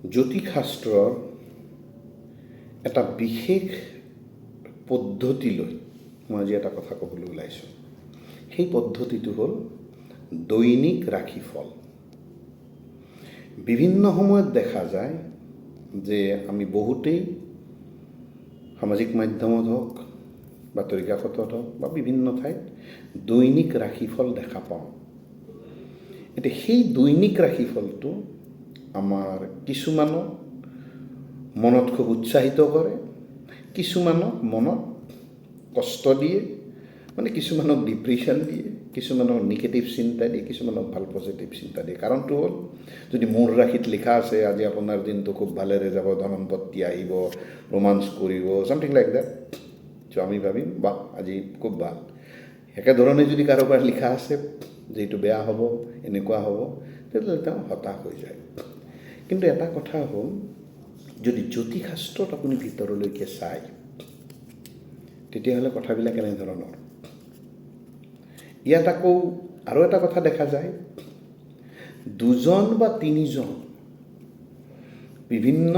জ্যোতিষশাস্ত্ৰৰ এটা বিশেষ পদ্ধতিলৈ মই আজি এটা কথা ক'বলৈ ওলাইছোঁ। সেই পদ্ধতিটো হ'ল দৈনিক ৰাশিফল। বিভিন্ন সময়ত দেখা যায় যে আমি বহুতেই সামাজিক মাধ্যমত হওক, বাতৰি কাকতত হওক বা বিভিন্ন ঠাইত দৈনিক ৰাশিফল দেখা পাওঁ। এতিয়া সেই দৈনিক ৰাশিফলটো আমাৰ কিছুমানক মনত খুব উৎসাহিত কৰে, কিছুমানক মনত কষ্ট দিয়ে, মানে কিছুমানক ডিপ্ৰেশ্যন দিয়ে, কিছুমানক নিগেটিভ চিন্তা দিয়ে, কিছুমানক ভাল পজিটিভ চিন্তা দিয়ে। কাৰণটো হ'ল, যদি মোৰ ৰাশিত লিখা আছে আজি আপোনাৰ দিনটো খুব ভালেৰে যাব, ধন সম্পত্তি আহিব, ৰোমাঞ্চ কৰিব, চামথিং লাইক দেট, চ' আমি ভাবিম বা আজি খুব ভাল। একেধৰণে যদি কাৰোবাৰ লিখা আছে যে এইটো বেয়া হ'ব, এনেকুৱা হ'ব, তেতিয়াহ'লে তেওঁ হতাশ হৈ যায়। কিন্তু এটা কথা হ'ল, যদি জ্যোতিষশাস্ত্ৰত আপুনি ভিতৰলৈকে চায়, তেতিয়াহ'লে কথাবিলাক এনেধৰণৰ। ইয়াত আকৌ আৰু এটা কথা দেখা যায়, দুজন বা তিনিজন বিভিন্ন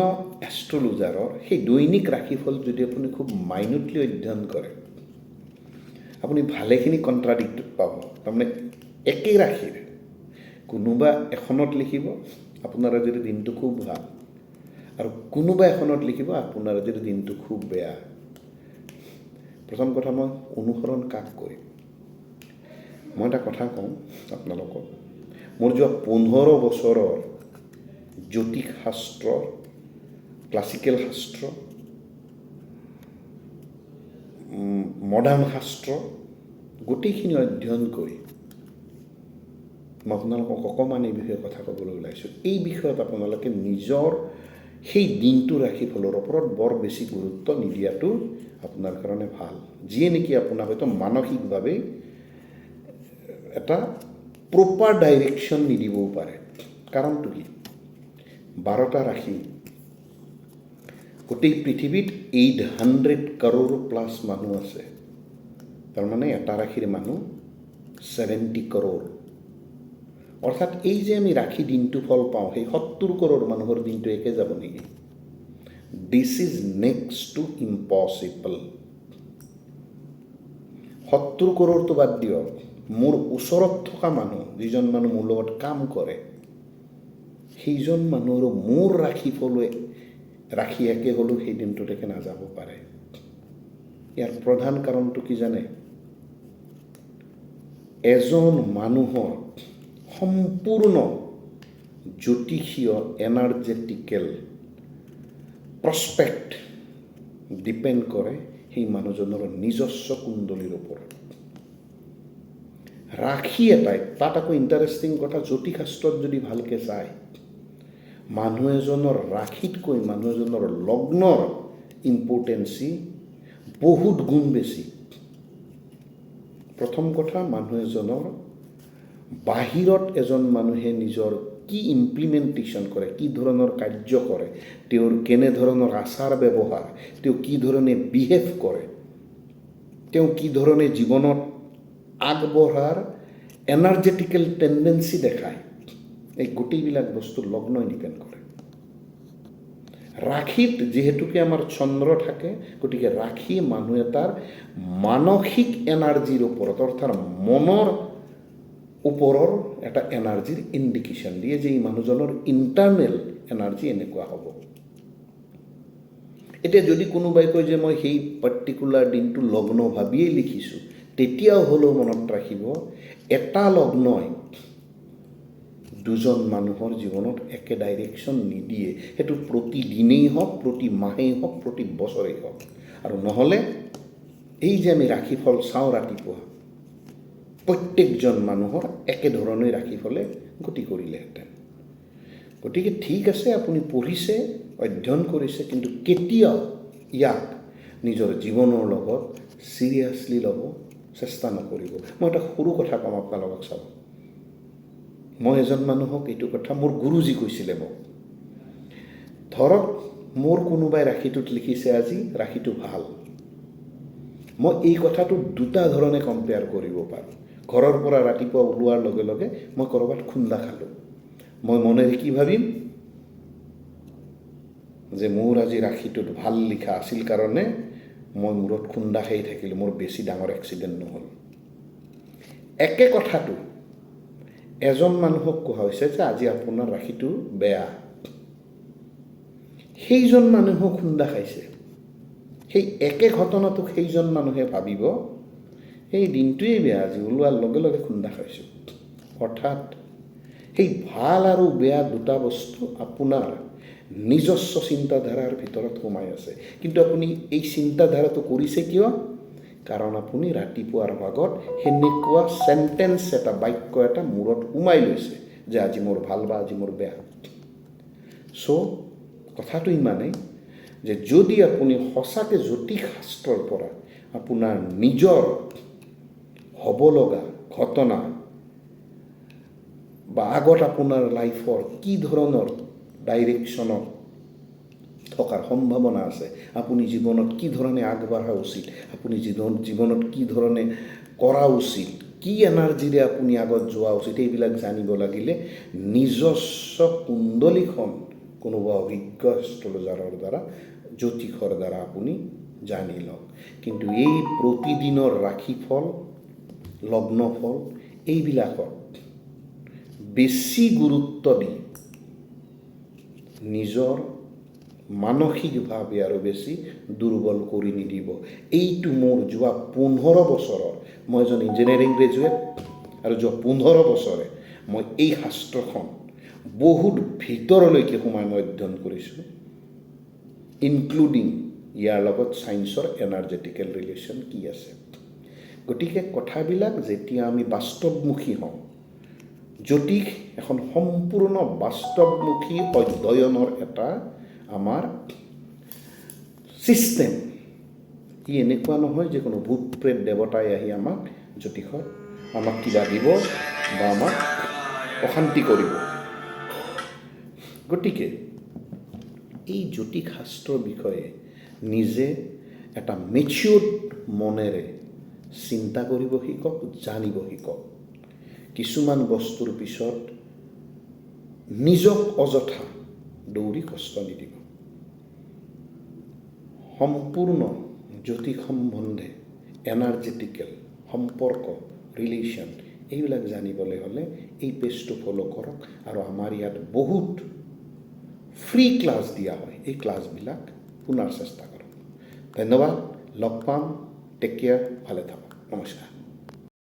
এষ্ট্ৰলজাৰৰ সেই দৈনিক ৰাশিফল যদি আপুনি খুব মাইনুটলি অধ্যয়ন কৰে, আপুনি ভালেখিনি কণ্ট্ৰাডিক্ট পাব। তাৰমানে একেই ৰাশিৰ কোনোবা এখনত লিখিব আপোনাৰ আজিৰ দিনটো খুব ভাল, আৰু কোনোবা এখনত লিখিব আপোনাৰ আজিৰ দিনটো খুব বেয়া। প্ৰথম কথা, মই অনুসৰণ কাক কৰিম? মই এটা কথা কওঁ আপোনালোকক, মোৰ যোৱা 15 বছৰৰ জ্যোতিষশাস্ত্ৰ, ক্লাছিকেল শাস্ত্ৰ, মডাৰ্ণ শাস্ত্ৰ গোটেইখিনি অধ্যয়ন কৰি মই আপোনালোকক অকণমান এই বিষয়ে কথা ক'বলৈ ওলাইছোঁ। এই বিষয়ত আপোনালোকে নিজৰ সেই দিনটো ৰাশিফলৰ ওপৰত বৰ বেছি গুৰুত্ব নিদিয়াটো আপোনাৰ কাৰণে ভাল, যিয়ে নেকি আপোনাক হয়তো মানসিকভাৱে এটা প্ৰপাৰ ডাইৰেকশ্যন নিদিবও পাৰে। কাৰণটো কি? 12টা ৰাশি, গোটেই পৃথিৱীত 800 crore প্লাছ মানুহ আছে। তাৰমানে এটা ৰাশিৰ মানুহ 70 crore। অৰ্থাৎ এই যে আমি ৰাশি দিনটো ফল পাওঁ, সেই 70 crore মানুহৰ দিনটো একে যাব নেকি? This is next to impossible. 70 crore বাদ দিয়ক, মোৰ ওচৰত থকা মানুহ, যিজন মানুহ মোৰ লগত কাম কৰে, সেইজন মানুহৰো মোৰ ৰাশি একে হ'লেও সেই দিনটোলৈকে নাযাব পাৰে। ইয়াৰ প্ৰধান কাৰণটো কি জানে? এজন মানুহৰ সম্পূৰ্ণ জ্যোতিষীয় এনাৰ্জেটিকেল প্ৰস্পেক্ট ডিপেণ্ড কৰে সেই মানুহজনৰ নিজস্ব কুণ্ডলীৰ ওপৰত। ৰাশি এটাই, তাত আকৌ ইণ্টাৰেষ্টিং কথা, জ্যোতিষশাস্ত্ৰত যদি ভালকৈ চায়, মানুহ এজনৰ ৰাশিতকৈ মানুহ এজনৰ লগ্নৰ ইম্পৰ্টেঞ্চি বহুত গুণ বেছি। প্ৰথম কথা, মানুহ এজনৰ বাহিৰত এজন মানুহে নিজৰ কি ইমপ্লিমেণ্টেশ্যন কৰে, কি ধৰণৰ কাৰ্য কৰে, তেওঁৰ কেনেধৰণৰ আচাৰ ব্যৱহাৰ, তেওঁ কি ধৰণে বিহেভ কৰে, তেওঁ কি ধৰণে জীৱনত আগবঢ়াৰ এনাৰ্জেটিকেল টেণ্ডেঞ্চি দেখায়, এই গোটেইবিলাক বস্তু লগ্নই ডিপেণ্ড কৰে। ৰাশিত যিহেতুকে আমাৰ চন্দ্ৰ থাকে, গতিকে ৰাশি মানুহ এটাৰ মানসিক এনাৰ্জিৰ ওপৰত, অৰ্থাৎ মনৰ ওপৰৰ এটা এনাৰ্জিৰ ইণ্ডিকেশ্যন দিয়ে যে এই মানুহজনৰ ইণ্টাৰনেল এনাৰ্জি এনেকুৱা হ'ব। এতিয়া যদি কোনোবাই কয় যে মই সেই পাৰ্টিকুলাৰ দিনটো লগ্ন ভাবিয়েই লিখিছোঁ, তেতিয়াও হ'লেও মনত ৰাখিব, এটা লগ্নই দুজন মানুহৰ জীৱনত একে ডাইৰেকশ্যন নিদিয়ে। সেইটো প্ৰতিদিনেই হওক, প্ৰতি মাহেই হওক, প্ৰতি বছৰেই হওক। আৰু নহ'লে এই যে আমি ৰাশিফল চাওঁ ৰাতিপুৱা, প্ৰত্যেকজন মানুহৰ একেধৰণে ৰাশিফলে গতি কৰিলেহেঁতেন। গতিকে ঠিক আছে, আপুনি পঢ়িছে, অধ্যয়ন কৰিছে, কিন্তু কেতিয়াও ইয়াক নিজৰ জীৱনৰ লগত চিৰিয়াছলি ল'ব চেষ্টা নকৰিব। মই এটা সৰু কথা ক'ম আপোনালোকক, চাব। মই এজন মানুহক এইটো কথা মোৰ গুৰুজী কৈছিলে মোক। ধৰক মোৰ কোনোবাই ৰাশিটোত লিখিছে আজি ৰাশিটো ভাল, মই এই কথাটো দুটা ধৰণে কম্পেয়াৰ কৰিব পাৰোঁ। ঘৰৰ পৰা ৰাতিপুৱা ওলোৱাৰ লগে লগে মই ক'ৰবাত খুন্দা খালোঁ, মই মনেৰে কি ভাবিম? যে মোৰ আজি ৰাশিটোত ভাল লিখা আছিল কাৰণে মই মূৰত খুন্দা খাই থাকিলোঁ, মোৰ বেছি ডাঙৰ এক্সিডেণ্ট নহ'ল। একে কথাটো এজন মানুহক কোৱা হৈছে যে আজি আপোনাৰ ৰাশিটো বেয়া, সেইজন মানুহো খুন্দা খাইছে। সেই একে ঘটনাটোক সেইজন মানুহে ভাবিব সেই দিনটোৱেই বেয়া, আজি ওলোৱাৰ লগে লগে খুন্দা খাইছোঁ। অৰ্থাৎ সেই ভাল আৰু বেয়া দুটা বস্তু আপোনাৰ নিজস্ব চিন্তাধাৰাৰ ভিতৰত সোমাই আছে। কিন্তু আপুনি এই চিন্তাধাৰাটো কৰিছে কিয়? কাৰণ আপুনি ৰাতিপুৱাৰ ভাগত সেনেকুৱা চেণ্টেন্স এটা, বাক্য এটা মূৰত সোমাই লৈছে যে আজি মোৰ ভাল বা আজি মোৰ বেয়া। চ' কথাটো ইমানেই যে যদি আপুনি সঁচাকৈ জ্যোতিষ শাস্ত্ৰৰ পৰা আপোনাৰ নিজৰ হ'ব লগা ঘটনা বা আগত আপোনাৰ লাইফৰ কি ধৰণৰ ডাইৰেকশ্যনত থকাৰ সম্ভাৱনা আছে, আপুনি জীৱনত কি ধৰণে আগবাঢ়া উচিত, আপুনি জীৱনত কি ধৰণে কৰা উচিত, কি এনাৰ্জিৰে আপুনি আগত যোৱা উচিত, এইবিলাক জানিব লাগিলে নিজস্ব কুণ্ডলীখন কোনোবা অভিজ্ঞ এষ্ট্ৰলজাৰৰ দ্বাৰা, জ্যোতিষৰ দ্বাৰা আপুনি জানি লওক। কিন্তু এই প্ৰতিদিনৰ ৰাশিফল, লগ্নফল এইবিলাকত বেছি গুৰুত্ব দি নিজৰ মানসিকভাৱে আৰু বেছি দুৰ্বল কৰি নিদিব। এইটো মোৰ যোৱা 15 বছৰৰ, মই এজন ইঞ্জিনিয়াৰিং গ্ৰেজুৱেট আৰু যোৱা 15 বছৰে মই এই শাস্ত্ৰখন বহুত ভিতৰলৈকে সোমাই মই অধ্যয়ন কৰিছোঁ, ইনক্লুডিং ইয়াৰ লগত ছায়েন্সৰ এনাৰ্জেটিকেল ৰিলেশ্যন কি আছে। গতিকে কথাবিলাক যেতিয়া আমি বাস্তৱমুখী হওঁ, জ্যোতিষ এখন সম্পূৰ্ণ বাস্তৱমুখী অধ্যয়নৰ এটা আমাৰ ছিষ্টেম। ই এনেকুৱা নহয় যে কোনো ভূত প্ৰেত দেৱতাই আহি আমাক জ্যোতিষত আমাক কিবা দিব বা আমাক অশান্তি কৰিব। গতিকে এই জ্যোতিষ শাস্ত্ৰৰ বিষয়ে নিজে এটা মেচিউৰ্ড মনেৰে চিন্তা কৰিব শিকক, জানিব শিকক। কিছুমান বস্তুৰ পিছত নিজক অযথা দৌৰি কষ্ট নিদিব। সম্পূৰ্ণ জ্যোতিষ সম্বন্ধে এনাৰ্জেটিকেল সম্পৰ্ক, ৰিলেশ্যন এইবিলাক জানিবলৈ হ'লে এই পেজটো ফ'ল' কৰক। আৰু আমাৰ ইয়াত বহুত ফ্ৰী ক্লাছ দিয়া হয়, এই ক্লাছবিলাক শুনাৰ চেষ্টা কৰক। ধন্যবাদ, লগ পাম, টেক কেয়াৰ, ভালে থাকক, নমস্কাৰ।